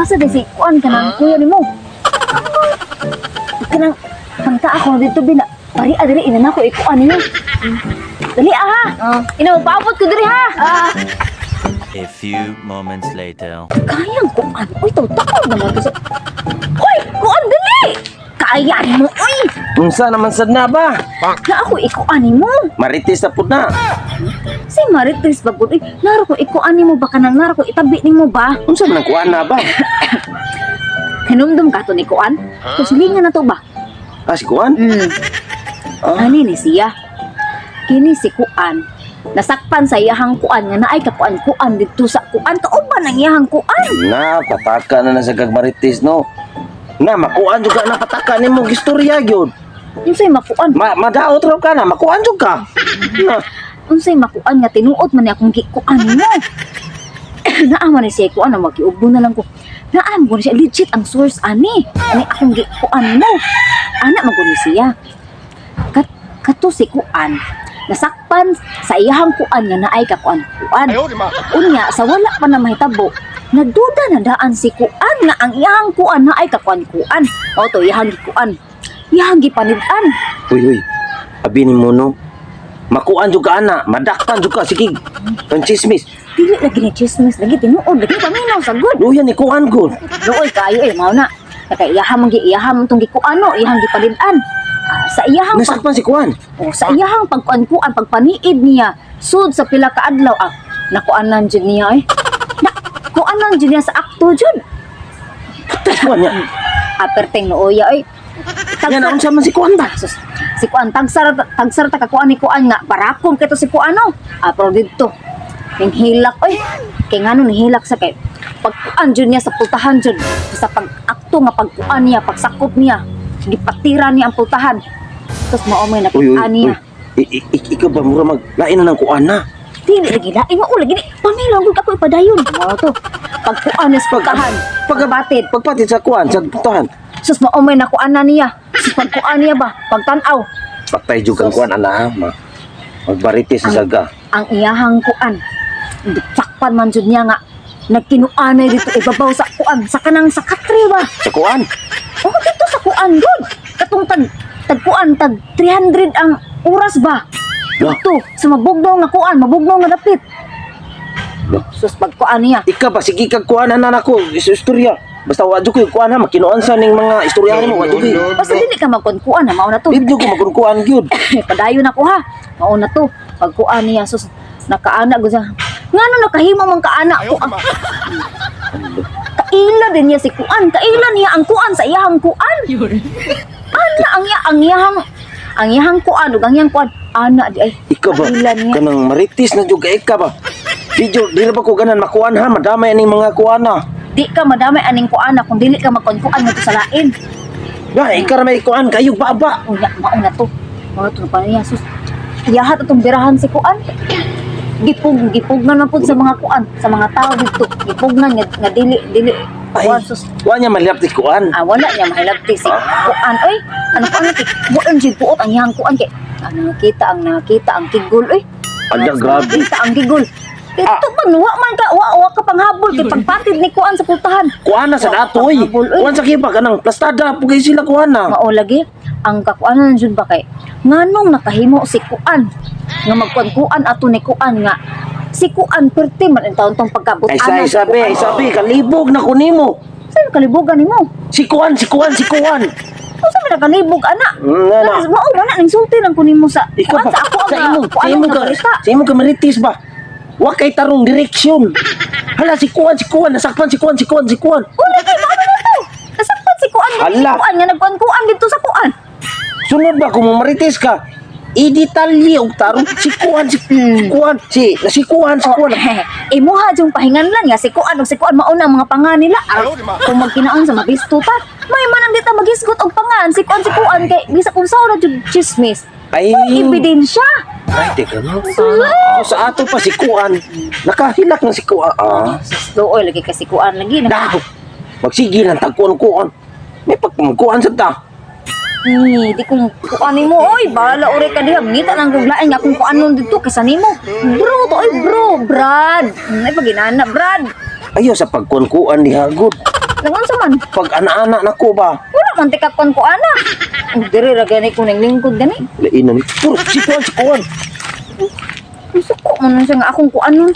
asa di si kuan kanang kuya nimo. Kanang pangta ako dito bina. Pari adiri ina nako ikuan niyo. Dali ha. Ina paabot ko diri ha. A few moments later. Kayang kuan. Uy, takot naman to sa. Hoy, kuan dali. Kaya mo, uy. Unsa naman sad na ba? Na ako ikuan nimo. Marites na pud na. Si Marites ba pud? Naro ko ikuan nimo ba kanang naro ko itabi nimo ba? Unsa man ang kuan na ba? Hinumdum ka to ni kuan. Kusilingan na to ba? Si kuan? Ani ni siya. Kini si kuan. Nasakpan sa iyahang kuan nga naay ka kuan dito sa kuan kauban ang iyahang kuan. Na, pataka na sa kag Marites no. Na, makuan juga na pataka ni mo istorya gyud. Unsay makuan? Madaot raw ka na, makuan jud ka. Na, Unsay makuan nga tinuod man ni akong gikuan nimo. Naaman ni siya kuan na magiubo na lang ko. Naaman ko ni siya legit ang source ani. Ani akong gikuan nimo. Ana man ko ni siya. Kato si kuan. Nasakpan sa iyahang kuan nga naay ka kuan. Unya sa wala pa na mahitabo. Nagduda na daan si kuan nga ang iyahang kuan naay ka kuan. O to iyahang kuan. Iyahang gipanidan. uy, abi ni mo no. Makuan juga ana, madakpan juga sige. Panchismis. Dili lagi ni chismis lagi tinuod lagi paminaw sa good. Luyan ni kuan gud. Luoy kayo mao na. Kaya iyahang tong gikuan no, iyahang gipalidan. Sa iyahang Nasakpan si kuan. sa iyahang pagkuan pagpaniid niya sud sa pila ka adlaw nakuanan jud niya na kuanan jud niya sa akto jud Kuan niya. aperteng nooya Yan ang unsa man si kuan ba? sus, si kuan tagsar ta kakuan ni kuan nga parakon kay to si kuan no pero dito ning hilak kay ngano ni hilak sa kay pagkuan jud niya sa pultahan jud sa pag-akto nga pagkuan niya pagsakop niya gipatira niya ang pultahan tapos mao may nakitaan niya. Ikaw ba mura maglain na ng kuan na? Dili lagi lain mo lagi ni pamilaw gud ako ipadayon mao to pagkuan sa pagkahan pagkabatid Pagpatid sa kuan, sa putahan. sus mao may nakuan na niya sus pagkuan niya ba pagtan-aw Patay jud kang kuan ana ha. Magbaritis sa saga. ang iyahang kuan sakpan man jud niya nga nagkinuanay dito ibabaw sa kuan sa kanang sa katri ba Sa kuan? o dito sa kuan gud katong tagkuan tag 300 ang oras ba Lah. dito sa mabugnaw nga kuan mabugnaw nga dapit Lah. sus pagkuan niya Ika ba sige kag kuan ana nako istorya. Basta wa jud ko kuan ha makinuan sa ning mga istorya mo wa jud. basta dili ka magkuan na mao na to Dili ko makunkuan gyud. padayon ako ha mao na to pagkuan niya sus nakaana gud sa ngano nakahimo man kaana ko kaila din niya si kuan kaila niya ang kuan sa iyahang kuan ana ang iyahang kuan ug ang iyang kuan ana di ay Ikaw ba kaila niya kanang maritis na jud ka ba? Di na ba ko ganan makuan ha madamay ning mga kuan na. di ka madamay aning kuan kung dili ka magkuan ngadto sa lain Ba ikaw may kuan kayo baba. unya mao na to pa niya sus iyahat atong birahan si kuan gipugnan man pud sa mga kuan sa mga tao dito gipugnan nga dili Ay, kuan sus wa niya malapit kuan. wala niya mahilabti si kuan ano pa nga buon jud puot ang iyang kuan kay ang nakita ang kigol Ala, grabe. nakita ang kigol ito pa nuwa man ka wa ka panghabol kay pagpatid ni kuan sa pultahan Kuan na sa datoy. Kuan sa kiba kanang plastada pugay sila kuan na. mao lagi ang kakuanan jud ba kay nganong nakahimo si kuan nga magkuan ato ni kuan nga si kuan perti man ang taon tong pagkabot Ay sabi kalibog na ko nimo. saan kalibugan nimo Si kuan. Unsa man nakalibog ana? Nga na. Mao na ning sulti lang kunin mo sa Ikaw kuan ba? sa ako Sa imo balita. sa imo ka maritis ba? Wa kay tarong direksyon. Hala si kuan nasakpan si kuan. Wala kay mao na to. Nasakpan si kuan Hala. kuan nga nagkuan dito sa kuan. Sunod ba kung maritis ka? I-detalye og tarong si kuan. Si kuan. Imuha jung pahingan lang nga si kuan ug si kuan mao na ang mga pangan nila. Kung magkinaon sa mabistuta, may man dita magisgot og pangan si kuan kay bisa kung saw na jud chismis. Ay, Ebidensya. ay, teka no. Sa ato pa si kuan. Nakahilak na si kuan. Suoy lagi kasi kuan lagi na. Dago. Magsige lang tagkuan-kuan. May pagkuan sa ta. Di ko kuan nimo oy, bala ore ka diha ngita nang guglain nga kung kuanon dito kaysa nimo. Bro, to oy bro, Brad. Ay paginana, Brad. Ayaw sa pagkuan-kuan diha good. Nagunsa man. Pag ana-ana na ko ba? Wala man tikakon ko ana. Ang diri ra gani ko ning lingkod gani. Lainan ni. Puro, sikuan. Gusto ko man siya nga akong kuan nun.